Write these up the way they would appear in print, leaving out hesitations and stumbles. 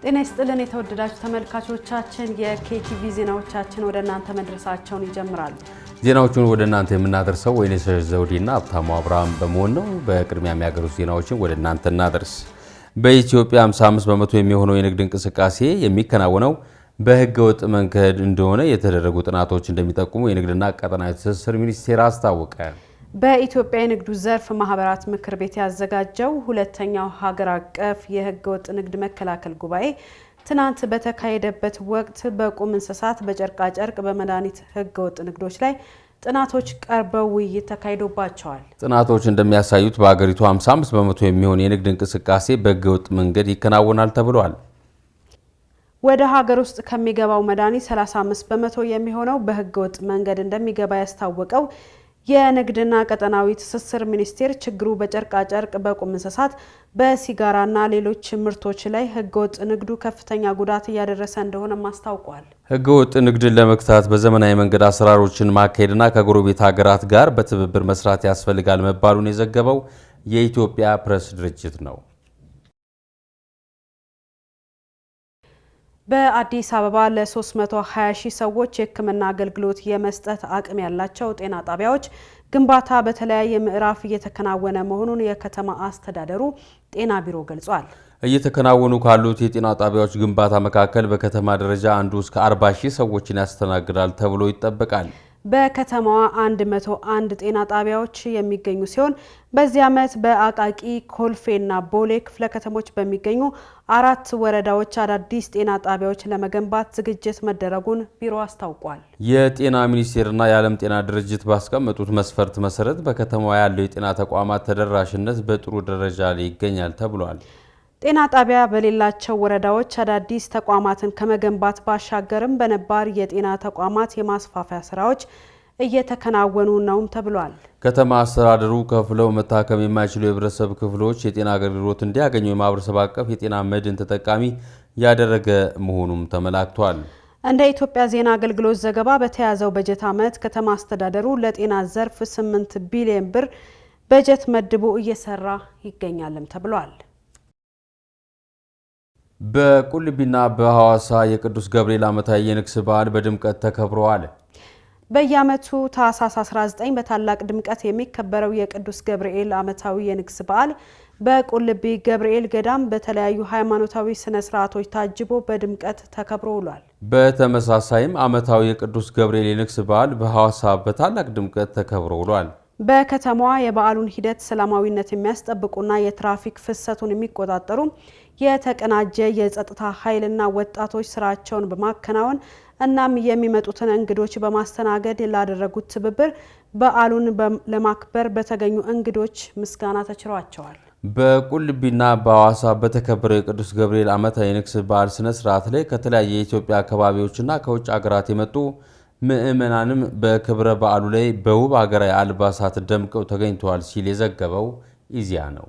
ጤና ይስጥልን የተወደዳችሁ ተመልካቾቻችን የኬቲቪ ዜናዎቻችን ወደ እናንተ መድረሳቸውን ይጀምራሉ። ዜናዎቹን ወደ እናንተ የምናደርሰው ወይኔሸሽ ዘውዴና ሀብታሙ አብርሃም በመሆን ነው። በቅድሚያ የሚያገሩ ዜናዎችን ወደ እናንተ እናደርስ። በኢትዮጵያ 55 በመቶ የሚሆነው የንግድ እንቅስቃሴ የሚከናወነው በህገ ወጥ መንገድ እንደሆነ የተደረጉ ጥናቶች እንደሚጠቁሙ የንግድና ቀጠናዊ ትስስር ሚኒስቴር አስታወቀ። በኢትዮጵያ የንግዱ ዘርፍ ማህበራት ምክር ቤት ያዘጋጀው ሁለተኛው ሀገር አቀፍ የህገ ወጥ ንግድ መከላከል ጉባኤ ትናንት በተካሄደበት ወቅት በቁም እንስሳት፣ በጨርቃ ጨርቅ፣ በመድኃኒት ህገ ወጥ ንግዶች ላይ ጥናቶች ቀርበው ውይይት ተካሂዶባቸዋል። ጥናቶች እንደሚያሳዩት በአገሪቱ 55 በመቶ የሚሆን የንግድ እንቅስቃሴ በህገ ወጥ መንገድ ይከናወናል ተብሏል። ወደ ሀገር ውስጥ ከሚገባው መድኃኒት 35 በመቶ የሚሆነው በህገ ወጥ መንገድ እንደሚገባ ያስታወቀው የንግድና ቀጠናዊ ትስስር ሚኒስቴር ችግሩ በጨርቃ ጨርቅ፣ በቁም እንስሳት፣ በሲጋራና ሌሎች ምርቶች ላይ ህገወጥ ንግዱ ከፍተኛ ጉዳት እያደረሰ እንደሆነም አስታውቋል። ህገወጥ ንግድን ለመግታት በዘመናዊ መንገድ አሰራሮችን ማካሄድና ከጎረቤት ሀገራት ጋር በትብብር መስራት ያስፈልጋል መባሉን የዘገበው የኢትዮጵያ ፕሬስ ድርጅት ነው። በአዲስ አበባ ለ320 ሺህ ሰዎች የሕክምና አገልግሎት የመስጠት አቅም ያላቸው ጤና ጣቢያዎች ግንባታ በተለያየ ምዕራፍ እየተከናወነ መሆኑን የከተማ አስተዳደሩ ጤና ቢሮ ገልጿል። እየተከናወኑ ካሉት የጤና ጣቢያዎች ግንባታ መካከል በከተማ ደረጃ አንዱ እስከ 40 ሺህ ሰዎችን ያስተናግዳል ተብሎ ይጠበቃል። በከተማዋ 101 ጤና ጣቢያዎች የሚገኙ ሲሆን በዚህ ዓመት በአቃቂ፣ ኮልፌና ቦሌ ክፍለ ከተሞች በሚገኙ 4 ወረዳዎች አዳዲስ ጤና ጣቢያዎች ለመገንባት ዝግጅት መደረጉን ቢሮ አስታውቋል። የጤና ሚኒስቴርና የዓለም ጤና ድርጅት ባስቀመጡት መስፈርት መሰረት በከተማዋ ያለው የጤና ተቋማት ተደራሽነት በጥሩ ደረጃ ላይ ይገኛል ተብሏል። ጤና ጣቢያ በሌላቸው ወረዳዎች አዳዲስ ተቋማትን ከመገንባት ባሻገርም በነባር የጤና ተቋማት የማስፋፊያ ስራዎች እየተከናወኑ ነውም ተብሏል። ከተማ አስተዳደሩ ከፍለው መታከም የማይችሉ የህብረተሰብ ክፍሎች የጤና አገልግሎት እንዲያገኙ የማህበረሰብ አቀፍ የጤና መድን ተጠቃሚ ያደረገ መሆኑም ተመላክቷል። እንደ ኢትዮጵያ ዜና አገልግሎት ዘገባ በተያዘው በጀት ዓመት ከተማ አስተዳደሩ ለጤና ዘርፍ 8 ቢሊዮን ብር በጀት መድቦ እየሰራ ይገኛልም ተብሏል። በቁልቢና በሐዋሳ የቅዱስ ገብርኤል ዓመታዊ የንግስ በዓል በድምቀት ተከብረዋል። በየዓመቱ ታኅሳስ 19 በታላቅ ድምቀት የሚከበረው የቅዱስ ገብርኤል ዓመታዊ የንግስ በዓል በቁልቢ ገብርኤል ገዳም በተለያዩ ሃይማኖታዊ ስነ ስርዓቶች ታጅቦ በድምቀት ተከብሮ ውሏል። በተመሳሳይም ዓመታዊ የቅዱስ ገብርኤል የንግስ በዓል በሐዋሳ በታላቅ ድምቀት ተከብሮ ውሏል። በከተማዋ የበዓሉን ሂደት ሰላማዊነት የሚያስጠብቁና የትራፊክ ፍሰቱን የሚቆጣጠሩ የተቀናጀ የጸጥታ ኃይልና ወጣቶች ስራቸውን በማከናወን እናም የሚመጡትን እንግዶች በማስተናገድ ላደረጉት ትብብር በዓሉን ለማክበር በተገኙ እንግዶች ምስጋና ተችሯቸዋል። በቁልቢና በሐዋሳ በተከበረው የቅዱስ ገብርኤል ዓመታዊ የንግስ በዓል ስነ ስርዓት ላይ ከተለያየ የኢትዮጵያ አካባቢዎችና ከውጭ ሀገራት የመጡ ምዕመናንም በክብረ በዓሉ ላይ በውብ ሀገራዊ አልባሳት ደምቀው ተገኝተዋል ሲል የዘገበው ኢዜአ ነው።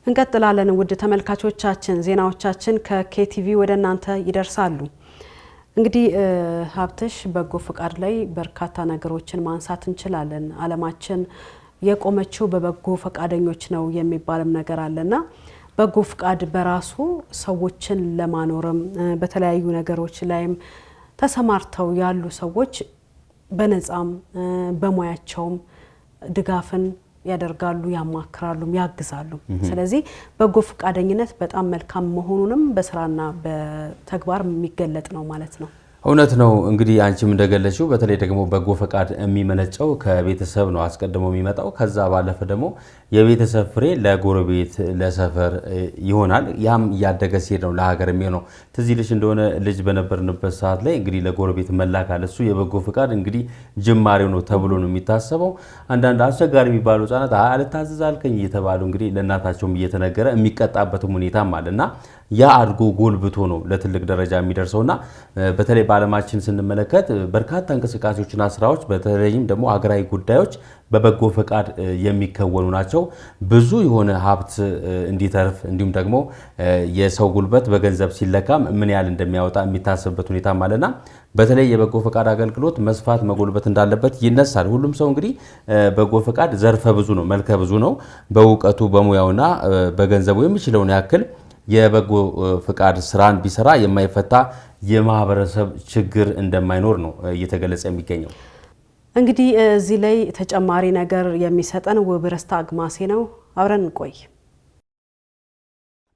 እንቀጥላለን። ውድ ተመልካቾቻችን ዜናዎቻችን ከኬቲቪ ወደ እናንተ ይደርሳሉ። እንግዲህ ሀብትሽ በጎ ፍቃድ ላይ በርካታ ነገሮችን ማንሳት እንችላለን። ዓለማችን የቆመችው በበጎ ፈቃደኞች ነው የሚባልም ነገር አለና በጎ ፍቃድ በራሱ ሰዎችን ለማኖርም በተለያዩ ነገሮች ላይም ተሰማርተው ያሉ ሰዎች በነፃም በሙያቸውም ድጋፍን ያደርጋሉ፣ ያማክራሉ፣ ያግዛሉ። ስለዚህ በጎ ፈቃደኝነት በጣም መልካም መሆኑንም በስራና በተግባር የሚገለጥ ነው ማለት ነው። እውነት ነው። እንግዲህ አንቺም እንደገለጽሽው በተለይ ደግሞ በጎ ፈቃድ የሚመነጨው ከቤተሰብ ነው አስቀድሞ የሚመጣው። ከዛ ባለፈ ደግሞ የቤተሰብ ፍሬ ለጎረቤት ለሰፈር ይሆናል። ያም እያደገ ሲሄድ ነው ለሀገር የሚሆነው። ትዝ ይልሽ እንደሆነ ልጅ በነበርንበት ሰዓት ላይ እንግዲህ ለጎረቤት መላክ አለ። እሱ የበጎ ፈቃድ እንግዲህ ጅማሬው ነው ተብሎ ነው የሚታሰበው። አንዳንድ አስቸጋሪ የሚባሉ ህጻናት አልታዘዝ አልከኝ እየተባሉ እንግዲህ ለእናታቸውም እየተነገረ የሚቀጣበትም ሁኔታም አለና ያ አድጎ ጎልብቶ ነው ለትልቅ ደረጃ የሚደርሰውና በተለይ በዓለማችን ስንመለከት በርካታ እንቅስቃሴዎችና ስራዎች በተለይም ደግሞ ሀገራዊ ጉዳዮች በበጎ ፈቃድ የሚከወኑ ናቸው። ብዙ የሆነ ሀብት እንዲተርፍ እንዲሁም ደግሞ የሰው ጉልበት በገንዘብ ሲለካም ምን ያህል እንደሚያወጣ የሚታሰብበት ሁኔታ ማለና በተለይ የበጎ ፈቃድ አገልግሎት መስፋት መጎልበት እንዳለበት ይነሳል። ሁሉም ሰው እንግዲህ በጎ ፈቃድ ዘርፈ ብዙ ነው፣ መልከ ብዙ ነው። በእውቀቱ በሙያውና በገንዘቡ የሚችለውን ያክል የበጎ ፍቃድ ስራን ቢሰራ የማይፈታ የማህበረሰብ ችግር እንደማይኖር ነው እየተገለጸ የሚገኘው። እንግዲህ እዚህ ላይ ተጨማሪ ነገር የሚሰጠን ውብረስታ አግማሴ ነው። አብረን እንቆይ።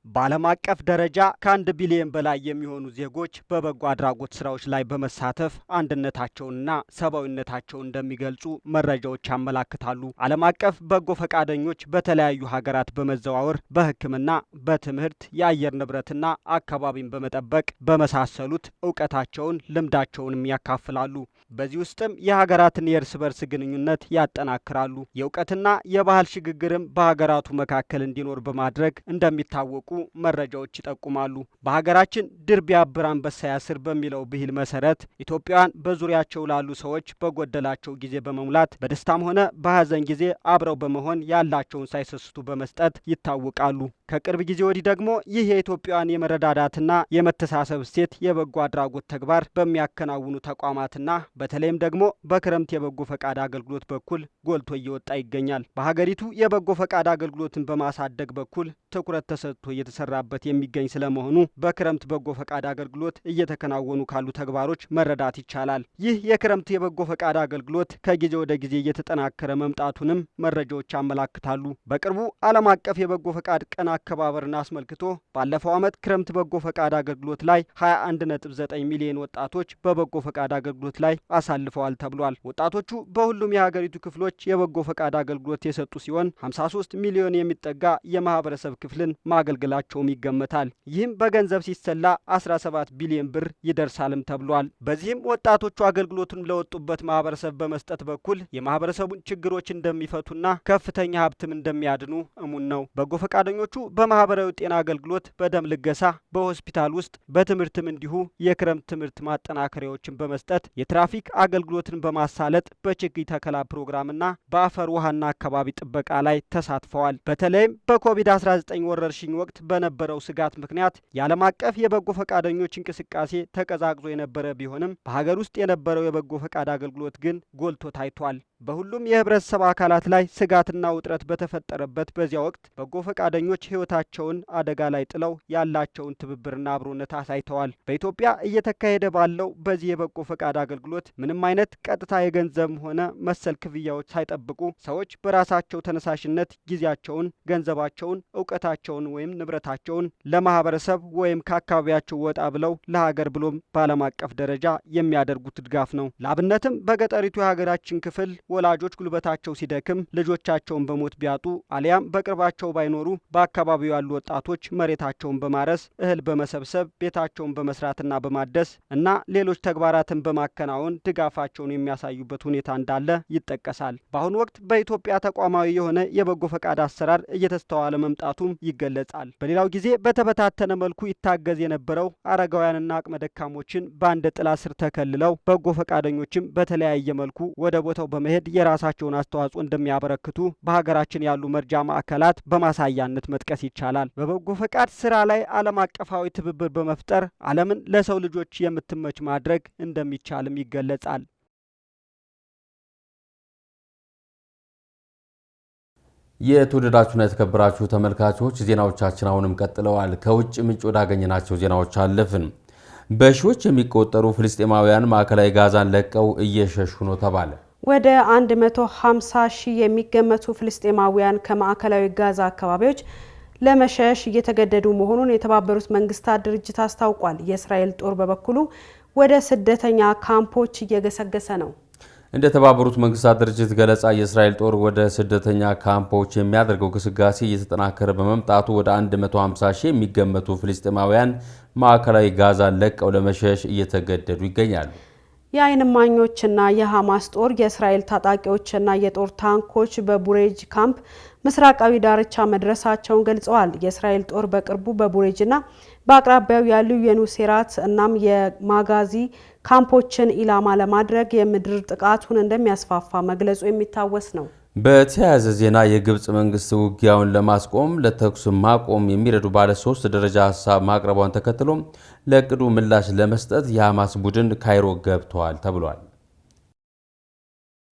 በዓለም አቀፍ ደረጃ ከ1 ቢሊዮን በላይ የሚሆኑ ዜጎች በበጎ አድራጎት ስራዎች ላይ በመሳተፍ አንድነታቸውንና ሰብአዊነታቸውን እንደሚገልጹ መረጃዎች ያመላክታሉ። ዓለም አቀፍ በጎ ፈቃደኞች በተለያዩ ሀገራት በመዘዋወር በሕክምና፣ በትምህርት፣ የአየር ንብረትና አካባቢን በመጠበቅ በመሳሰሉት እውቀታቸውን፣ ልምዳቸውንም ያካፍላሉ። በዚህ ውስጥም የሀገራትን የእርስ በርስ ግንኙነት ያጠናክራሉ። የእውቀትና የባህል ሽግግርም በሀገራቱ መካከል እንዲኖር በማድረግ እንደሚታወቁ መረጃዎች ይጠቁማሉ። በሀገራችን ድር ቢያብር አንበሳ ያስር በሚለው ብሂል መሰረት ኢትዮጵያውያን በዙሪያቸው ላሉ ሰዎች በጎደላቸው ጊዜ በመሙላት በደስታም ሆነ በሀዘን ጊዜ አብረው በመሆን ያላቸውን ሳይሰስቱ በመስጠት ይታወቃሉ። ከቅርብ ጊዜ ወዲህ ደግሞ ይህ የኢትዮጵያውያን የመረዳዳትና የመተሳሰብ እሴት የበጎ አድራጎት ተግባር በሚያከናውኑ ተቋማትና በተለይም ደግሞ በክረምት የበጎ ፈቃድ አገልግሎት በኩል ጎልቶ እየወጣ ይገኛል። በሀገሪቱ የበጎ ፈቃድ አገልግሎትን በማሳደግ በኩል ትኩረት ተሰጥቶ እየተሰራበት የሚገኝ ስለመሆኑ በክረምት በጎ ፈቃድ አገልግሎት እየተከናወኑ ካሉ ተግባሮች መረዳት ይቻላል። ይህ የክረምት የበጎ ፈቃድ አገልግሎት ከጊዜ ወደ ጊዜ እየተጠናከረ መምጣቱንም መረጃዎች ያመላክታሉ። በቅርቡ ዓለም አቀፍ የበጎ ፈቃድ ቀን አከባበርን አስመልክቶ ባለፈው ዓመት ክረምት በጎ ፈቃድ አገልግሎት ላይ 21.9 ሚሊዮን ወጣቶች በበጎ ፈቃድ አገልግሎት ላይ አሳልፈዋል ተብሏል። ወጣቶቹ በሁሉም የሀገሪቱ ክፍሎች የበጎ ፈቃድ አገልግሎት የሰጡ ሲሆን 53 ሚሊዮን የሚጠጋ የማህበረሰብ ክፍልን ማገልገላቸውም ይገመታል። ይህም በገንዘብ ሲሰላ 17 ቢሊዮን ብር ይደርሳልም ተብሏል። በዚህም ወጣቶቹ አገልግሎቱን ለወጡበት ማህበረሰብ በመስጠት በኩል የማህበረሰቡን ችግሮች እንደሚፈቱና ከፍተኛ ሀብትም እንደሚያድኑ እሙን ነው። በጎ ፈቃደኞቹ በማህበራዊ ጤና አገልግሎት፣ በደም ልገሳ፣ በሆስፒታል ውስጥ በትምህርትም እንዲሁ የክረምት ትምህርት ማጠናከሪያዎችን በመስጠት የትራፊክ አገልግሎትን በማሳለጥ በችግኝ ተከላ ፕሮግራምና በአፈር ውሃና አካባቢ ጥበቃ ላይ ተሳትፈዋል። በተለይም በኮቪድ-19 ወረርሽኝ ወቅት በነበረው ስጋት ምክንያት የዓለም አቀፍ የበጎ ፈቃደኞች እንቅስቃሴ ተቀዛቅዞ የነበረ ቢሆንም በሀገር ውስጥ የነበረው የበጎ ፈቃድ አገልግሎት ግን ጎልቶ ታይቷል። በሁሉም የህብረተሰብ አካላት ላይ ስጋትና ውጥረት በተፈጠረበት በዚያ ወቅት በጎ ፈቃደኞች ህይወታቸውን አደጋ ላይ ጥለው ያላቸውን ትብብርና አብሮነት አሳይተዋል። በኢትዮጵያ እየተካሄደ ባለው በዚህ የበጎ ፈቃድ አገልግሎት ምንም አይነት ቀጥታ የገንዘብም ሆነ መሰል ክፍያዎች ሳይጠብቁ ሰዎች በራሳቸው ተነሳሽነት ጊዜያቸውን፣ ገንዘባቸውን፣ እውቀታቸውን ወይም ንብረታቸውን ለማህበረሰብ ወይም ከአካባቢያቸው ወጣ ብለው ለሀገር ብሎም በዓለም አቀፍ ደረጃ የሚያደርጉት ድጋፍ ነው። ለአብነትም በገጠሪቱ የሀገራችን ክፍል ወላጆች ጉልበታቸው ሲደክም ልጆቻቸውን በሞት ቢያጡ አሊያም በቅርባቸው ባይኖሩ በአካባቢው ያሉ ወጣቶች መሬታቸውን በማረስ እህል በመሰብሰብ ቤታቸውን በመስራትና በማደስ እና ሌሎች ተግባራትን በማከናወን ድጋፋቸውን የሚያሳዩበት ሁኔታ እንዳለ ይጠቀሳል። በአሁኑ ወቅት በኢትዮጵያ ተቋማዊ የሆነ የበጎ ፈቃድ አሰራር እየተስተዋለ መምጣቱም ይገለጻል። በሌላው ጊዜ በተበታተነ መልኩ ይታገዝ የነበረው አረጋውያንና አቅመ ደካሞችን በአንድ ጥላ ስር ተከልለው በጎ ፈቃደኞችም በተለያየ መልኩ ወደ ቦታው በመሄድ የራሳቸውን አስተዋጽኦ እንደሚያበረክቱ በሀገራችን ያሉ መርጃ ማዕከላት በማሳያነት መጥቀስ ይቻላል። በበጎ ፈቃድ ስራ ላይ ዓለም አቀፋዊ ትብብር በመፍጠር ዓለምን ለሰው ልጆች የምትመች ማድረግ እንደሚቻልም ይገለጻል። የተወደዳችሁና የተከበራችሁ ተመልካቾች ዜናዎቻችን አሁንም ቀጥለዋል። ከውጭ ምንጭ ወዳገኘናቸው ዜናዎች አለፍን። በሺዎች የሚቆጠሩ ፍልስጤማውያን ማዕከላዊ ጋዛን ለቀው እየሸሹ ነው ተባለ። ወደ 150 ሺህ የሚገመቱ ፍልስጤማውያን ከማዕከላዊ ጋዛ አካባቢዎች ለመሸሽ እየተገደዱ መሆኑን የተባበሩት መንግስታት ድርጅት አስታውቋል። የእስራኤል ጦር በበኩሉ ወደ ስደተኛ ካምፖች እየገሰገሰ ነው። እንደ ተባበሩት መንግስታት ድርጅት ገለጻ የእስራኤል ጦር ወደ ስደተኛ ካምፖች የሚያደርገው ግስጋሴ እየተጠናከረ በመምጣቱ ወደ 150 ሺህ የሚገመቱ ፍልስጤማውያን ማዕከላዊ ጋዛን ለቀው ለመሸሽ እየተገደዱ ይገኛሉ። የዓይን እማኞችና የሐማስ ጦር የእስራኤል ታጣቂዎችና የጦር ታንኮች በቡሬጅ ካምፕ ምስራቃዊ ዳርቻ መድረሳቸውን ገልጸዋል። የእስራኤል ጦር በቅርቡ በቡሬጅና በአቅራቢያው ያሉ የኑሴራት እናም የማጋዚ ካምፖችን ኢላማ ለማድረግ የምድር ጥቃቱን እንደሚያስፋፋ መግለጹ የሚታወስ ነው። በተያያዘ ዜና የግብጽ መንግስት ውጊያውን ለማስቆም ለተኩስ ማቆም የሚረዱ ባለ 3 ደረጃ ሀሳብ ማቅረቧን ተከትሎ ለእቅዱ ምላሽ ለመስጠት የሐማስ ቡድን ካይሮ ገብተዋል ተብሏል።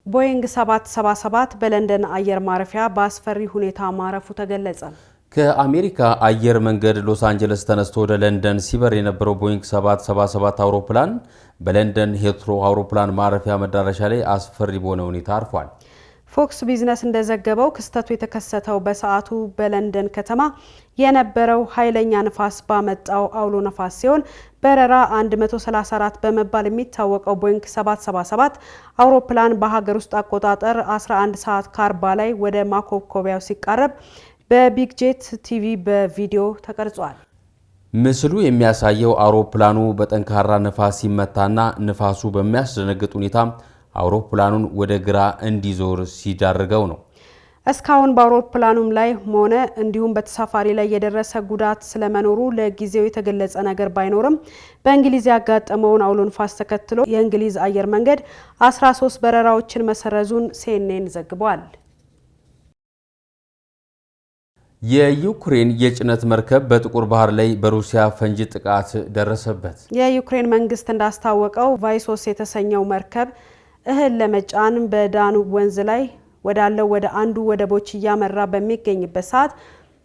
ቦይንግ 777 በለንደን አየር ማረፊያ በአስፈሪ ሁኔታ ማረፉ ተገለጸ። ከአሜሪካ አየር መንገድ ሎስ አንጀለስ ተነስቶ ወደ ለንደን ሲበር የነበረው ቦይንግ 777 አውሮፕላን በለንደን ሂትሮ አውሮፕላን ማረፊያ መዳረሻ ላይ አስፈሪ በሆነ ሁኔታ አርፏል። ፎክስ ቢዝነስ እንደዘገበው ክስተቱ የተከሰተው በሰዓቱ በለንደን ከተማ የነበረው ኃይለኛ ንፋስ ባመጣው አውሎ ነፋስ ሲሆን በረራ 134 በመባል የሚታወቀው ቦይንግ 777 አውሮፕላን በሀገር ውስጥ አቆጣጠር 11 ሰዓት ከ40 ላይ ወደ ማኮብኮቢያው ሲቃረብ በቢግ ጄት ቲቪ በቪዲዮ ተቀርጿል። ምስሉ የሚያሳየው አውሮፕላኑ በጠንካራ ንፋስ ሲመታና ንፋሱ በሚያስደነግጥ ሁኔታ አውሮፕላኑን ወደ ግራ እንዲዞር ሲዳርገው ነው። እስካሁን በአውሮፕላኑም ላይ ሆነ እንዲሁም በተሳፋሪ ላይ የደረሰ ጉዳት ስለመኖሩ ለጊዜው የተገለጸ ነገር ባይኖርም በእንግሊዝ ያጋጠመውን አውሎ ንፋስ ተከትሎ የእንግሊዝ አየር መንገድ 13 በረራዎችን መሰረዙን CNN ዘግቧል። የዩክሬን የጭነት መርከብ በጥቁር ባህር ላይ በሩሲያ ፈንጂ ጥቃት ደረሰበት። የዩክሬን መንግስት እንዳስታወቀው ቫይሶስ የተሰኘው መርከብ እህል ለመጫን በዳኑብ ወንዝ ላይ ወዳለው ወደ አንዱ ወደቦች እያመራ በሚገኝበት ሰዓት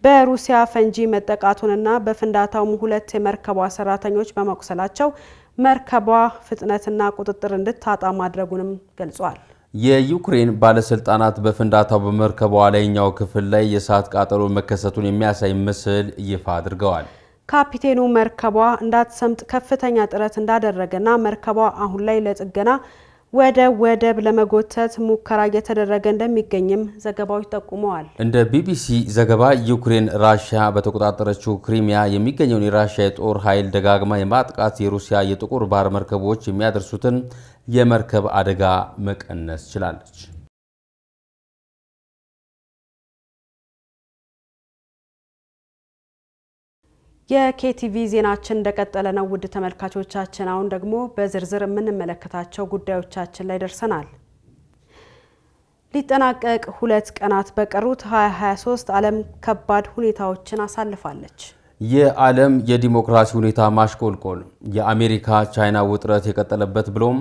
በሩሲያ ፈንጂ መጠቃቱንና በፍንዳታውም 2 የመርከቧ ሰራተኞች በመቁሰላቸው መርከቧ ፍጥነትና ቁጥጥር እንድታጣ ማድረጉንም ገልጿል። የዩክሬን ባለስልጣናት በፍንዳታው በመርከቧ ላይኛው ክፍል ላይ የእሳት ቃጠሎ መከሰቱን የሚያሳይ ምስል ይፋ አድርገዋል። ካፒቴኑ መርከቧ እንዳትሰምጥ ከፍተኛ ጥረት እንዳደረገና መርከቧ አሁን ላይ ለጥገና ወደ ወደብ ለመጎተት ሙከራ እየተደረገ እንደሚገኝም ዘገባዎች ጠቁመዋል። እንደ ቢቢሲ ዘገባ ዩክሬን ራሽያ በተቆጣጠረችው ክሪሚያ የሚገኘውን የራሽያ የጦር ኃይል ደጋግማ የማጥቃት የሩሲያ የጥቁር ባህር መርከቦች የሚያደርሱትን የመርከብ አደጋ መቀነስ ችላለች። የኬቲቪ ዜናችን እንደቀጠለ ነው። ውድ ተመልካቾቻችን አሁን ደግሞ በዝርዝር የምንመለከታቸው ጉዳዮቻችን ላይ ደርሰናል። ሊጠናቀቅ 2 ቀናት በቀሩት 2023 ዓለም ከባድ ሁኔታዎችን አሳልፋለች። የዓለም የዲሞክራሲ ሁኔታ ማሽቆልቆል፣ የአሜሪካ ቻይና ውጥረት የቀጠለበት ብሎም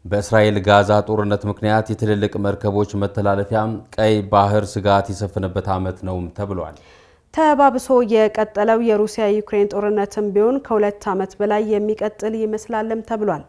በእስራኤል ጋዛ ጦርነት ምክንያት የትልልቅ መርከቦች መተላለፊያ ቀይ ባህር ስጋት የሰፈነበት ዓመት ነው ተብሏል። ተባብሶ የቀጠለው የሩሲያ ዩክሬን ጦርነትም ቢሆን ከ2 ዓመት በላይ የሚቀጥል ይመስላልም ተብሏል።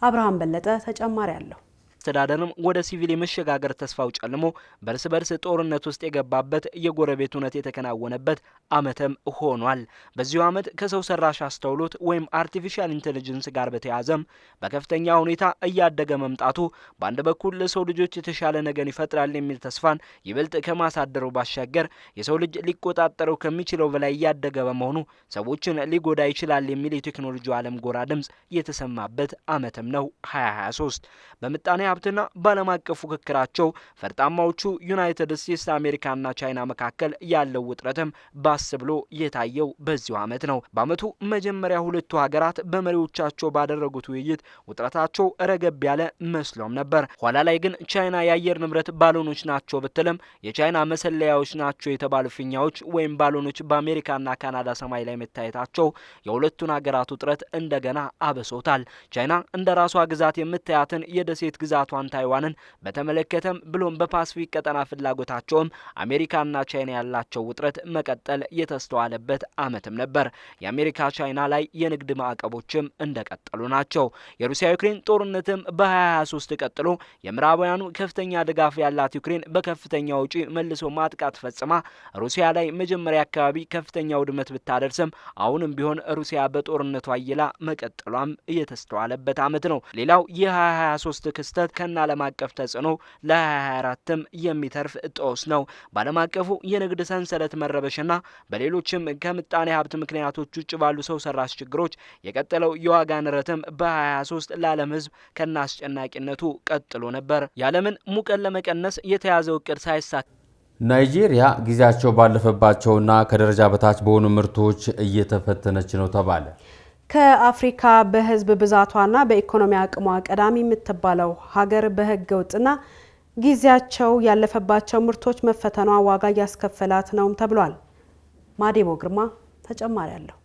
አብርሃም በለጠ ተጨማሪ አለው። አስተዳደርም ወደ ሲቪል የመሸጋገር ተስፋው ጨልሞ በርስ በርስ ጦርነት ውስጥ የገባበት የጎረቤትነት የተከናወነበት ዓመትም ሆኗል። በዚሁ ዓመት ከሰው ሰራሽ አስተውሎት ወይም አርቲፊሻል ኢንተለጀንስ ጋር በተያያዘም በከፍተኛ ሁኔታ እያደገ መምጣቱ በአንድ በኩል ለሰው ልጆች የተሻለ ነገር ይፈጥራል የሚል ተስፋን ይበልጥ ከማሳደሩ ባሻገር የሰው ልጅ ሊቆጣጠረው ከሚችለው በላይ እያደገ በመሆኑ ሰዎችን ሊጎዳ ይችላል የሚል የቴክኖሎጂ ዓለም ጎራ ድምጽ የተሰማበት ዓመትም ነው 2023። በምጣኔ ሀብትና በዓለም አቀፍ ፉክክራቸው ፈርጣማዎቹ ዩናይትድ ስቴትስ አሜሪካና ቻይና መካከል ያለው ውጥረትም ባስ ብሎ የታየው በዚሁ ዓመት ነው። በዓመቱ መጀመሪያ ሁለቱ ሀገራት በመሪዎቻቸው ባደረጉት ውይይት ውጥረታቸው ረገብ ያለ መስሎም ነበር። ኋላ ላይ ግን ቻይና የአየር ንብረት ባሎኖች ናቸው ብትልም የቻይና መሰለያዎች ናቸው የተባሉ ፊኛዎች ወይም ባሎኖች በአሜሪካና ካናዳ ሰማይ ላይ መታየታቸው የሁለቱን ሀገራት ውጥረት እንደገና አበሶታል። ቻይና እንደ ራሷ ግዛት የምታያትን የደሴት ግዛቷን ታይዋንን በተመለከተም ብሎም በፓሲፊክ ቀጠና ፍላጎታቸውም አሜሪካና ቻይና ያላቸው ውጥረት መቀጠል የተስተዋለበት ዓመትም ነበር። የአሜሪካ ቻይና ላይ የንግድ ማዕቀቦችም እንደቀጠሉ ናቸው። የሩሲያ ዩክሬን ጦርነትም በ2023 ቀጥሎ የምዕራባውያኑ ከፍተኛ ድጋፍ ያላት ዩክሬን በከፍተኛ ውጪ መልሶ ማጥቃት ፈጽማ ሩሲያ ላይ መጀመሪያ አካባቢ ከፍተኛ ውድመት ብታደርስም አሁንም ቢሆን ሩሲያ በጦርነቷ አይላ መቀጠሏም የተስተዋለበት ዓመት ነው። ሌላው የ2023 ክስተት ከና ዓለም አቀፍ ተጽዕኖ ለ2024ም የሚተርፍ ጦስ ነው። በዓለም አቀፉ የንግድ ሰንሰለት መረበሽና በሌሎችም ከምጣኔ ሀብት ምክንያቶች ውጭ ባሉ ሰው ሰራሽ ችግሮች የቀጠለው የዋጋ ንረትም በ2023 ለዓለም ሕዝብ ከና አስጨናቂነቱ ቀጥሎ ነበር። የዓለምን ሙቀት ለመቀነስ የተያዘው እቅድ ሳይሳካ ናይጄሪያ ጊዜያቸው ባለፈባቸውና ከደረጃ በታች በሆኑ ምርቶች እየተፈተነች ነው ተባለ። ከአፍሪካ በህዝብ ብዛቷና በኢኮኖሚ አቅሟ ቀዳሚ የምትባለው ሀገር በህገ ወጥና ጊዜያቸው ያለፈባቸው ምርቶች መፈተኗ ዋጋ እያስከፈላት ነውም ተብሏል። ማዴቦ ግርማ ተጨማሪ አለው።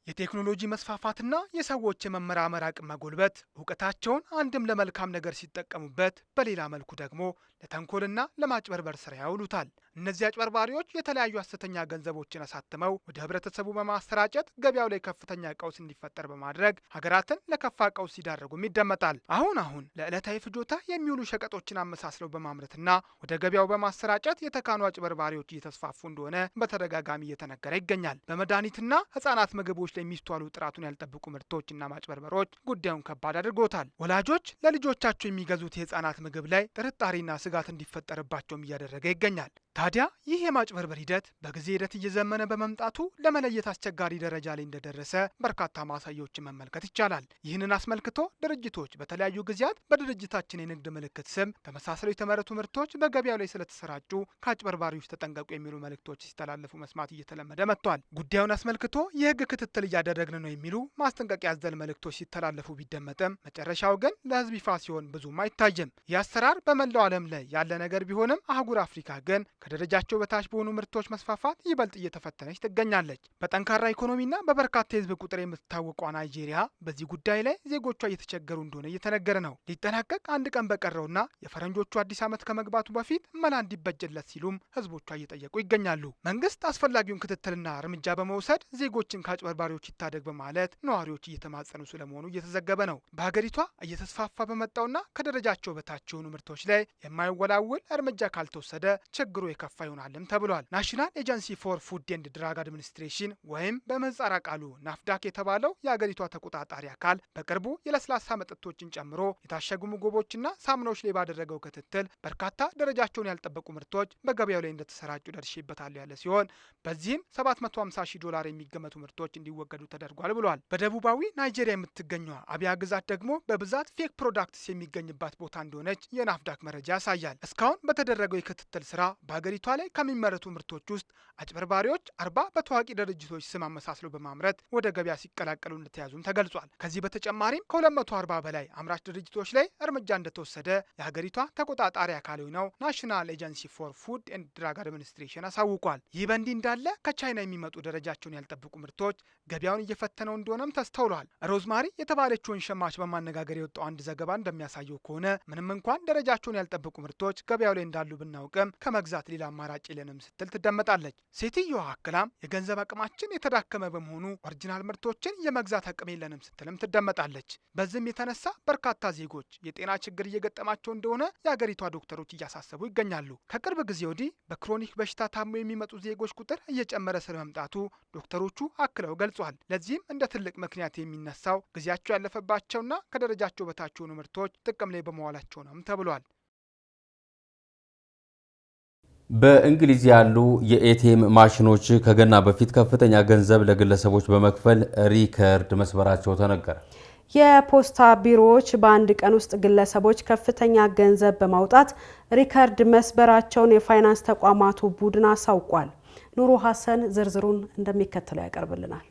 የቴክኖሎጂ መስፋፋትና የሰዎች የመመራመር አቅም መጎልበት እውቀታቸውን አንድም ለመልካም ነገር ሲጠቀሙበት፣ በሌላ መልኩ ደግሞ ለተንኮልና ለማጭበርበር ስራ ያውሉታል። እነዚህ አጭበርባሪዎች የተለያዩ ሐሰተኛ ገንዘቦችን አሳትመው ወደ ህብረተሰቡ በማሰራጨት ገበያው ላይ ከፍተኛ ቀውስ እንዲፈጠር በማድረግ ሀገራትን ለከፋ ቀውስ ሲዳረጉም ይደመጣል። አሁን ለዕለታዊ ፍጆታ የሚውሉ ሸቀጦችን አመሳስለው በማምረትና ወደ ገበያው በማሰራጨት የተካኑ አጭበርባሪዎች እየተስፋፉ እንደሆነ በተደጋጋሚ እየተነገረ ይገኛል። በመድኃኒትና ህጻናት ምግቦች ላይ የሚስተዋሉ ጥራቱን ያልጠበቁ ምርቶችና ማጭበርበሮች ጉዳዩን ከባድ አድርጎታል። ወላጆች ለልጆቻቸው የሚገዙት የህጻናት ምግብ ላይ ጥርጣሬና ስጋት እንዲፈጠርባቸውም እያደረገ ይገኛል። ታዲያ ይህ የማጭበርበር ሂደት በጊዜ ሂደት እየዘመነ በመምጣቱ ለመለየት አስቸጋሪ ደረጃ ላይ እንደደረሰ በርካታ ማሳያዎችን መመልከት ይቻላል። ይህንን አስመልክቶ ድርጅቶች በተለያዩ ጊዜያት በድርጅታችን የንግድ ምልክት ስም ተመሳስለው የተመረቱ ምርቶች በገበያው ላይ ስለተሰራጩ ከአጭበርባሪዎች ተጠንቀቁ የሚሉ መልእክቶች ሲተላለፉ መስማት እየተለመደ መጥቷል። ጉዳዩን አስመልክቶ የህግ ክትትል እያደረግን ነው የሚሉ ማስጠንቀቂያ ያዘል መልእክቶች ሲተላለፉ ቢደመጥም መጨረሻው ግን ለህዝብ ይፋ ሲሆን ብዙም አይታይም። ይህ አሰራር በመላው ዓለም ላይ ያለ ነገር ቢሆንም አህጉር አፍሪካ ግን ከደረጃቸው በታች በሆኑ ምርቶች መስፋፋት ይበልጥ እየተፈተነች ትገኛለች። በጠንካራ ኢኮኖሚና በበርካታ የህዝብ ቁጥር የምትታወቀው ናይጄሪያ በዚህ ጉዳይ ላይ ዜጎቿ እየተቸገሩ እንደሆነ እየተነገረ ነው። ሊጠናቀቅ አንድ ቀን በቀረውና የፈረንጆቹ አዲስ ዓመት ከመግባቱ በፊት መላ እንዲበጅለት ሲሉም ህዝቦቿ እየጠየቁ ይገኛሉ። መንግስት አስፈላጊውን ክትትልና እርምጃ በመውሰድ ዜጎችን ከአጭበርባሪዎች ይታደግ በማለት ነዋሪዎች እየተማጸኑ ስለመሆኑ እየተዘገበ ነው። በሀገሪቷ እየተስፋፋ በመጣውና ከደረጃቸው በታች የሆኑ ምርቶች ላይ የማይወላውል እርምጃ ካልተወሰደ ችግሩ የከፋ ይሆናልም ተብሏል። ናሽናል ኤጀንሲ ፎር ፉድ ኤንድ ድራግ አድሚኒስትሬሽን ወይም በምህጻረ ቃሉ ናፍዳክ የተባለው የአገሪቷ ተቆጣጣሪ አካል በቅርቡ የለስላሳ መጠጦችን ጨምሮ የታሸጉ ምግቦችና ሳሙናዎች ላይ ባደረገው ክትትል በርካታ ደረጃቸውን ያልጠበቁ ምርቶች በገበያው ላይ እንደተሰራጩ ደርሼበታል ያለ ሲሆን በዚህም $750,000 የሚገመቱ ምርቶች እንዲወገዱ ተደርጓል ብሏል። በደቡባዊ ናይጄሪያ የምትገኘው አብያ ግዛት ደግሞ በብዛት ፌክ ፕሮዳክትስ የሚገኝባት ቦታ እንደሆነች የናፍዳክ መረጃ ያሳያል። እስካሁን በተደረገው የክትትል ስራ በሀገሪቷ ላይ ከሚመረቱ ምርቶች ውስጥ አጭበርባሪዎች 40 በታዋቂ ድርጅቶች ስም አመሳስለው በማምረት ወደ ገበያ ሲቀላቀሉ እንደተያዙም ተገልጿል። ከዚህ በተጨማሪም ከ240 በላይ አምራች ድርጅቶች ላይ እርምጃ እንደተወሰደ የሀገሪቷ ተቆጣጣሪ አካል ነው ናሽናል ኤጀንሲ ፎር ፉድ ኤንድ ድራግ አድሚኒስትሬሽን አሳውቋል። ይህ በእንዲህ እንዳለ ከቻይና የሚመጡ ደረጃቸውን ያልጠበቁ ምርቶች ገበያውን እየፈተነው እንደሆነም ተስተውሏል። ሮዝማሪ የተባለችውን ሸማች በማነጋገር የወጣው አንድ ዘገባ እንደሚያሳየው ከሆነ ምንም እንኳን ደረጃቸውን ያልጠበቁ ምርቶች ገበያው ላይ እንዳሉ ብናውቅም ከመግዛት ሌላ አማራጭ የለንም ስትል ትደመጣለች። ሴትዮዋ አክላም የገንዘብ አቅማችን የተዳከመ በመሆኑ ኦሪጂናል ምርቶችን የመግዛት አቅም የለንም ስትልም ትደመጣለች። በዚህም የተነሳ በርካታ ዜጎች የጤና ችግር እየገጠማቸው እንደሆነ የአገሪቷ ዶክተሮች እያሳሰቡ ይገኛሉ። ከቅርብ ጊዜ ወዲህ በክሮኒክ በሽታ ታሞ የሚመጡ ዜጎች ቁጥር እየጨመረ ስለመምጣቱ ዶክተሮቹ አክለው ገልጿል። ለዚህም እንደ ትልቅ ምክንያት የሚነሳው ጊዜያቸው ያለፈባቸውና ከደረጃቸው በታች የሆኑ ምርቶች ጥቅም ላይ በመዋላቸው ነው ተብሏል። በእንግሊዝ ያሉ የኤቲኤም ማሽኖች ከገና በፊት ከፍተኛ ገንዘብ ለግለሰቦች በመክፈል ሪከርድ መስበራቸው ተነገረ። የፖስታ ቢሮዎች በአንድ ቀን ውስጥ ግለሰቦች ከፍተኛ ገንዘብ በማውጣት ሪከርድ መስበራቸውን የፋይናንስ ተቋማቱ ቡድን አሳውቋል። ኑሩ ሀሰን ዝርዝሩን እንደሚከተለው ያቀርብልናል።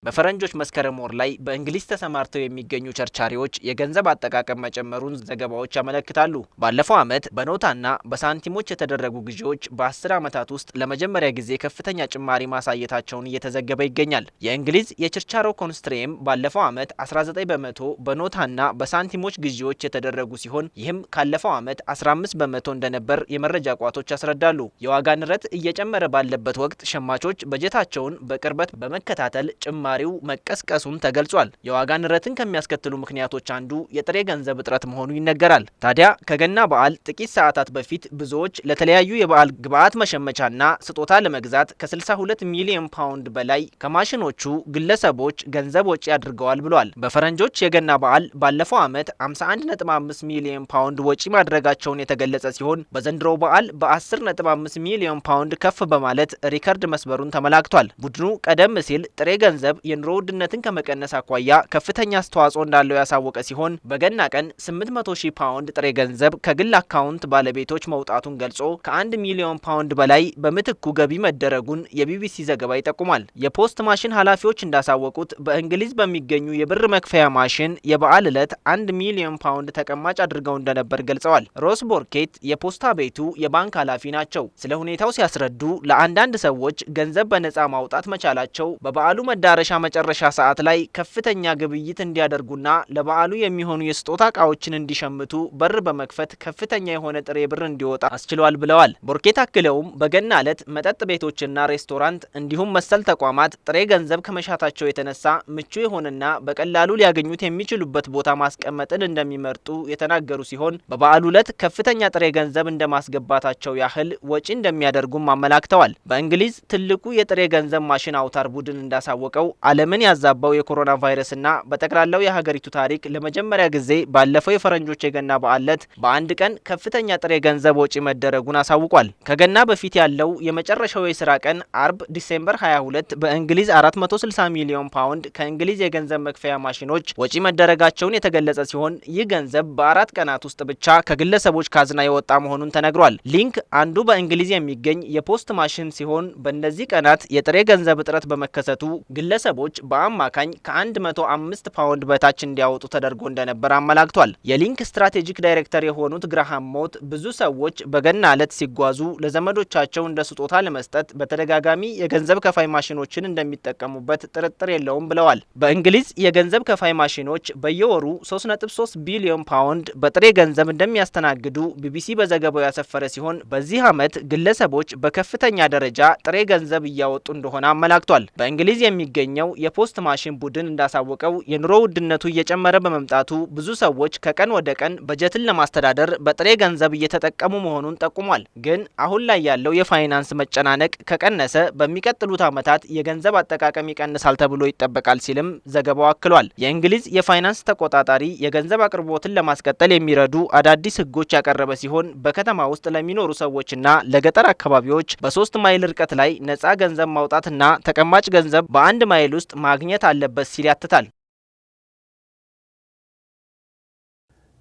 በፈረንጆች መስከረም ወር ላይ በእንግሊዝ ተሰማርተው የሚገኙ ቸርቻሪዎች የገንዘብ አጠቃቀም መጨመሩን ዘገባዎች ያመለክታሉ። ባለፈው ዓመት በኖታና በሳንቲሞች የተደረጉ ግዢዎች በ10 ዓመታት ውስጥ ለመጀመሪያ ጊዜ ከፍተኛ ጭማሪ ማሳየታቸውን እየተዘገበ ይገኛል። የእንግሊዝ የችርቻሮ ኮንስትሬም ባለፈው ዓመት 19 በመቶ በኖታና በሳንቲሞች ግዢዎች የተደረጉ ሲሆን ይህም ካለፈው ዓመት 15 በመቶ እንደነበር የመረጃ ቋቶች ያስረዳሉ። የዋጋ ንረት እየጨመረ ባለበት ወቅት ሸማቾች በጀታቸውን በቅርበት በመከታተል ጭማሪው መቀስቀሱም ተገልጿል። የዋጋ ንረትን ከሚያስከትሉ ምክንያቶች አንዱ የጥሬ ገንዘብ እጥረት መሆኑ ይነገራል። ታዲያ ከገና በዓል ጥቂት ሰዓታት በፊት ብዙዎች ለተለያዩ የበዓል ግብዓት መሸመቻና ስጦታ ለመግዛት ከ62 ሚሊዮን ፓውንድ በላይ ከማሽኖቹ ግለሰቦች ገንዘብ ወጪ አድርገዋል ብሏል። በፈረንጆች የገና በዓል ባለፈው ዓመት 51.5 ሚሊዮን ፓውንድ ወጪ ማድረጋቸውን የተገለጸ ሲሆን በዘንድሮው በዓል በ10.5 ሚሊዮን ፓውንድ ከፍ በማለት ሪከርድ መስበሩን ተመላክቷል። ቡድኑ ቀደም ሲል ጥሬ ገንዘብ የኑሮ ውድነትን ከመቀነስ አኳያ ከፍተኛ አስተዋጽኦ እንዳለው ያሳወቀ ሲሆን በገና ቀን 800,000 ፓውንድ ጥሬ ገንዘብ ከግል አካውንት ባለቤቶች መውጣቱን ገልጾ ከ1 ሚሊዮን ፓውንድ በላይ በምትኩ ገቢ መደረጉን የቢቢሲ ዘገባ ይጠቁማል። የፖስት ማሽን ኃላፊዎች እንዳሳወቁት በእንግሊዝ በሚገኙ የብር መክፈያ ማሽን የበዓል ዕለት 1 ሚሊዮን ፓውንድ ተቀማጭ አድርገው እንደነበር ገልጸዋል። ሮስ ቦርኬት የፖስታ ቤቱ የባንክ ኃላፊ ናቸው። ስለ ሁኔታው ሲያስረዱ ለአንዳንድ ሰዎች ገንዘብ በነፃ ማውጣት መቻላቸው በበዓሉ መዳረሻ መጨረሻ ሰዓት ላይ ከፍተኛ ግብይት እንዲያደርጉና ለበዓሉ የሚሆኑ የስጦታ እቃዎችን እንዲሸምቱ በር በመክፈት ከፍተኛ የሆነ ጥሬ ብር እንዲወጣ አስችሏል ብለዋል። ቦርኬ ታክለውም በገና ዕለት መጠጥ ቤቶችና ሬስቶራንት እንዲሁም መሰል ተቋማት ጥሬ ገንዘብ ከመሻታቸው የተነሳ ምቹ የሆነና በቀላሉ ሊያገኙት የሚችሉበት ቦታ ማስቀመጥን እንደሚመርጡ የተናገሩ ሲሆን በበዓሉ ዕለት ከፍተኛ ጥሬ ገንዘብ እንደማስገባታቸው ያህል ወጪ እንደሚያደርጉም አመላክተዋል። በእንግሊዝ ትልቁ የጥሬ ገንዘብ ማሽን አውታር ቡድን እንዳሳወቀው ዓለምን ያዛባው የኮሮና ቫይረስና በጠቅላላው የሀገሪቱ ታሪክ ለመጀመሪያ ጊዜ ባለፈው የፈረንጆች የገና በዓል ዕለት በአንድ ቀን ከፍተኛ ጥሬ ገንዘብ ወጪ መደረጉን አሳውቋል። ከገና በፊት ያለው የመጨረሻው የስራ ቀን አርብ ዲሴምበር 22 በእንግሊዝ 460 ሚሊዮን ፓውንድ ከእንግሊዝ የገንዘብ መክፈያ ማሽኖች ወጪ መደረጋቸውን የተገለጸ ሲሆን ይህ ገንዘብ በ4 ቀናት ውስጥ ብቻ ከግለሰቦች ካዝና የወጣ መሆኑን ተነግሯል። ሊንክ አንዱ በእንግሊዝ የሚገኝ የፖስት ማሽን ሲሆን በእነዚህ ቀናት የጥሬ ገንዘብ እጥረት በመከሰቱ ግለሰቦች በአማካኝ ከ105 ፓውንድ በታች እንዲያወጡ ተደርጎ እንደነበር አመላክቷል። የሊንክ ስትራቴጂክ ዳይሬክተር የሆኑት ግራሃም ሞት ብዙ ሰዎች በገና ዕለት ሲጓዙ ለዘመዶቻቸው እንደ ስጦታ ለመስጠት በተደጋጋሚ የገንዘብ ከፋይ ማሽኖችን እንደሚጠቀሙበት ጥርጥር የለውም ብለዋል። በእንግሊዝ የገንዘብ ከፋይ ማሽኖች በየወሩ 3.3 ቢሊዮን ፓውንድ በጥሬ ገንዘብ እንደሚያስተናግዱ ቢቢሲ በዘገባው ያሰፈረ ሲሆን በዚህ ዓመት ግለሰቦች በከፍተኛ ደረጃ ጥሬ ገንዘብ እያወጡ እንደሆነ አመላክቷል። በእንግሊዝ የሚገኘው የፖስት ማሽን ቡድን እንዳሳወቀው የኑሮ ውድነቱ እየጨመረ በመምጣቱ ብዙ ሰዎች ከቀን ወደ ቀን በጀትን ለማስተዳደር በጥሬ ገንዘብ እየተጠቀሙ መሆኑን ጠቁሟል። ግን አሁን ላይ ያለው የፋይናንስ መጨናነቅ ከቀነሰ በሚቀጥሉት ዓመታት የገንዘብ አጠቃቀም ይቀንሳል ተብሎ ይጠበቃል ሲልም ዘገባው አክሏል። የእንግሊዝ የፋይናንስ ተቆጣጣሪ የገንዘብ አቅርቦትን ለማስቀጠል የሚረዱ አዳዲስ ሕጎች ያቀረበ ሲሆን በከተማ ውስጥ ለሚኖሩ ሰዎችና ለገጠር አካባቢዎች በ3 ማይል ርቀት ላይ ነፃ ገንዘብ ማውጣትና ተቀማጭ ገንዘብ በ1 ማይል ውስጥ ማግኘት አለበት ሲል ያትታል።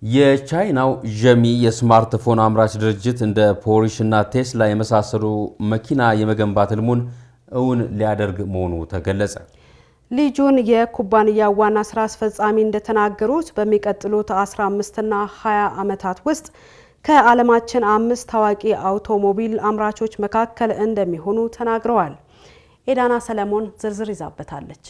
የቻይናው ዠሚ የስማርትፎን አምራች ድርጅት እንደ ፖርሽ እና ቴስላ የመሳሰሉ መኪና የመገንባት ህልሙን እውን ሊያደርግ መሆኑ ተገለጸ። ሊጁን የኩባንያው ዋና ስራ አስፈጻሚ እንደተናገሩት በሚቀጥሉት 15 እና 20 ዓመታት ውስጥ ከዓለማችን 5 ታዋቂ አውቶሞቢል አምራቾች መካከል እንደሚሆኑ ተናግረዋል። ኤዳና ሰለሞን ዝርዝር ይዛበታለች።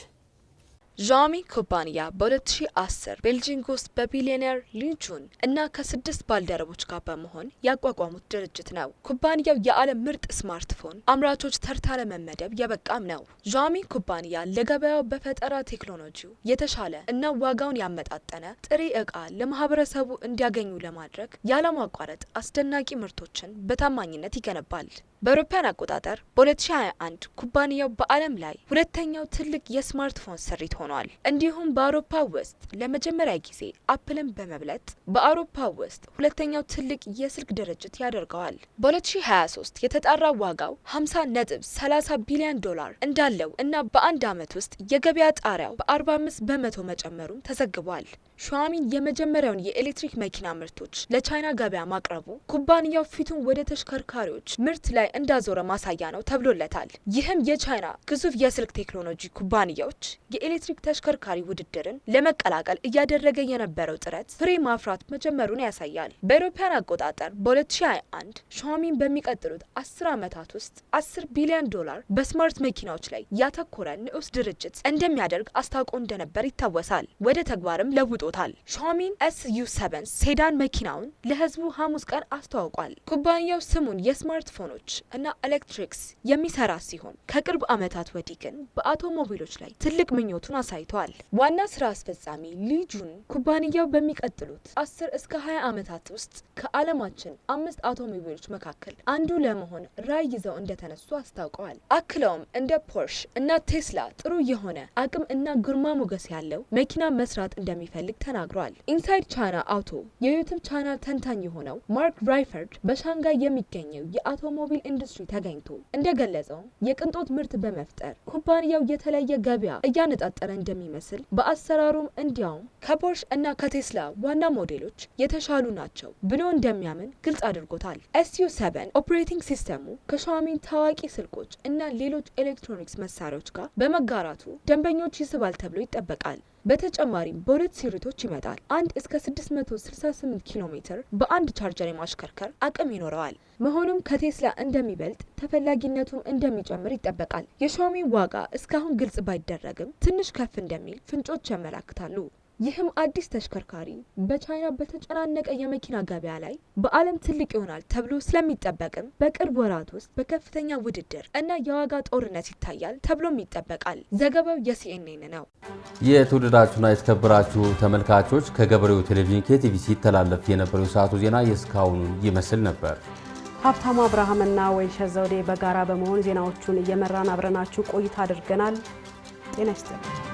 ዣሚ ኩባንያ በ2010 ቤልጂንግ ውስጥ በቢሊዮነር ሊጁን እና ከ6 ባልደረቦች ጋር በመሆን ያቋቋሙት ድርጅት ነው። ኩባንያው የዓለም ምርጥ ስማርትፎን አምራቾች ተርታ ለመመደብ የበቃም ነው። ዣሚ ኩባንያ ለገበያው በፈጠራ ቴክኖሎጂው የተሻለ እና ዋጋውን ያመጣጠነ ጥሬ ዕቃ ለማህበረሰቡ እንዲያገኙ ለማድረግ ያለማቋረጥ አስደናቂ ምርቶችን በታማኝነት ይገነባል። በአውሮፓውያን አቆጣጠር በ2021 ኩባንያው በዓለም ላይ ሁለተኛው ትልቅ የስማርትፎን ስሪት ሆኗል። እንዲሁም በአውሮፓ ውስጥ ለመጀመሪያ ጊዜ አፕልን በመብለጥ በአውሮፓ ውስጥ ሁለተኛው ትልቅ የስልክ ድርጅት ያደርገዋል። በ2023 የተጣራ ዋጋው 50.30 ቢሊዮን ዶላር እንዳለው እና በአንድ ዓመት ውስጥ የገበያ ጣሪያው በ45 በመቶ መጨመሩም ተዘግቧል። ሻሚ የመጀመሪያውን የኤሌክትሪክ መኪና ምርቶች ለቻይና ገበያ ማቅረቡ ኩባንያው ፊቱን ወደ ተሽከርካሪዎች ምርት ላይ እንዳዞረ ማሳያ ነው ተብሎለታል። ይህም የቻይና ግዙፍ የስልክ ቴክኖሎጂ ኩባንያዎች የኤሌክትሪክ ተሽከርካሪ ውድድርን ለመቀላቀል እያደረገ የነበረው ጥረት ፍሬ ማፍራት መጀመሩን ያሳያል። በአውሮፓውያን አቆጣጠር በ2021 ሻሚን በሚቀጥሉት 10 ዓመታት ውስጥ 10 ቢሊዮን ዶላር በስማርት መኪናዎች ላይ ያተኮረ ንዑስ ድርጅት እንደሚያደርግ አስታውቆ እንደነበር ይታወሳል። ወደ ተግባርም ለውጦታል። ሻሚን SU7 ሴዳን መኪናውን ለህዝቡ ሐሙስ ቀን አስተዋውቋል። ኩባንያው ስሙን የስማርትፎኖች እና ኤሌክትሪክስ የሚሰራ ሲሆን ከቅርብ ዓመታት ወዲህ ግን በአውቶሞቢሎች ላይ ትልቅ ምኞቱን አሳይቷል። ዋና ስራ አስፈጻሚ ሊጁን ኩባንያው በሚቀጥሉት 10 እስከ 20 ዓመታት ውስጥ ከዓለማችን 5 አውቶሞቢሎች መካከል አንዱ ለመሆን ራዕይ ይዘው እንደተነሱ አስታውቀዋል። አክለውም እንደ ፖርሽ እና ቴስላ ጥሩ የሆነ አቅም እና ግርማ ሞገስ ያለው መኪና መስራት እንደሚፈልግ ተናግሯል። ኢንሳይድ ቻይና አውቶ የዩቲዩብ ቻናል ተንታኝ የሆነው ማርክ ራይፈርድ በሻንጋይ የሚገኘው የአውቶሞቢል ኢንዱስትሪ ተገኝቶ እንደገለጸው የቅንጦት ምርት በመፍጠር ኩባንያው የተለየ ገበያ እያነጣጠረ እንደሚመስል በአሰራሩም እንዲያውም ከፖርሽ እና ከቴስላ ዋና ሞዴሎች የተሻሉ ናቸው ብሎ እንደሚያምን ግልጽ አድርጎታል። SU7 ኦፕሬቲንግ ሲስተሙ ከሻሚን ታዋቂ ስልኮች እና ሌሎች ኤሌክትሮኒክስ መሳሪያዎች ጋር በመጋራቱ ደንበኞች ይስባል ተብሎ ይጠበቃል። በተጨማሪም በሁለት ሲሪቶች ይመጣል። አንድ እስከ 668 ኪሎ ሜትር በአንድ ቻርጀር የማሽከርከር አቅም ይኖረዋል። መሆኑም ከቴስላ እንደሚበልጥ ተፈላጊነቱም እንደሚጨምር ይጠበቃል። የሻኦሚ ዋጋ እስካሁን ግልጽ ባይደረግም ትንሽ ከፍ እንደሚል ፍንጮች ያመላክታሉ። ይህም አዲስ ተሽከርካሪ በቻይና በተጨናነቀ የመኪና ገበያ ላይ በዓለም ትልቅ ይሆናል ተብሎ ስለሚጠበቅም በቅርብ ወራት ውስጥ በከፍተኛ ውድድር እና የዋጋ ጦርነት ይታያል ተብሎም ይጠበቃል። ዘገባው የሲኤንኤን ነው። የተወደዳችሁና የተከበራችሁ ተመልካቾች ከገበሬው ቴሌቪዥን KTV ሲተላለፍ የነበረው ሰዓቱ ዜና የእስካሁኑ ይመስል ነበር። ሀብታሙ አብርሃምና ወይንሸት ዘውዴ በጋራ በመሆን ዜናዎቹን እየመራን አብረናችሁ ቆይታ አድርገናል። ጤና ይስጥልኝ።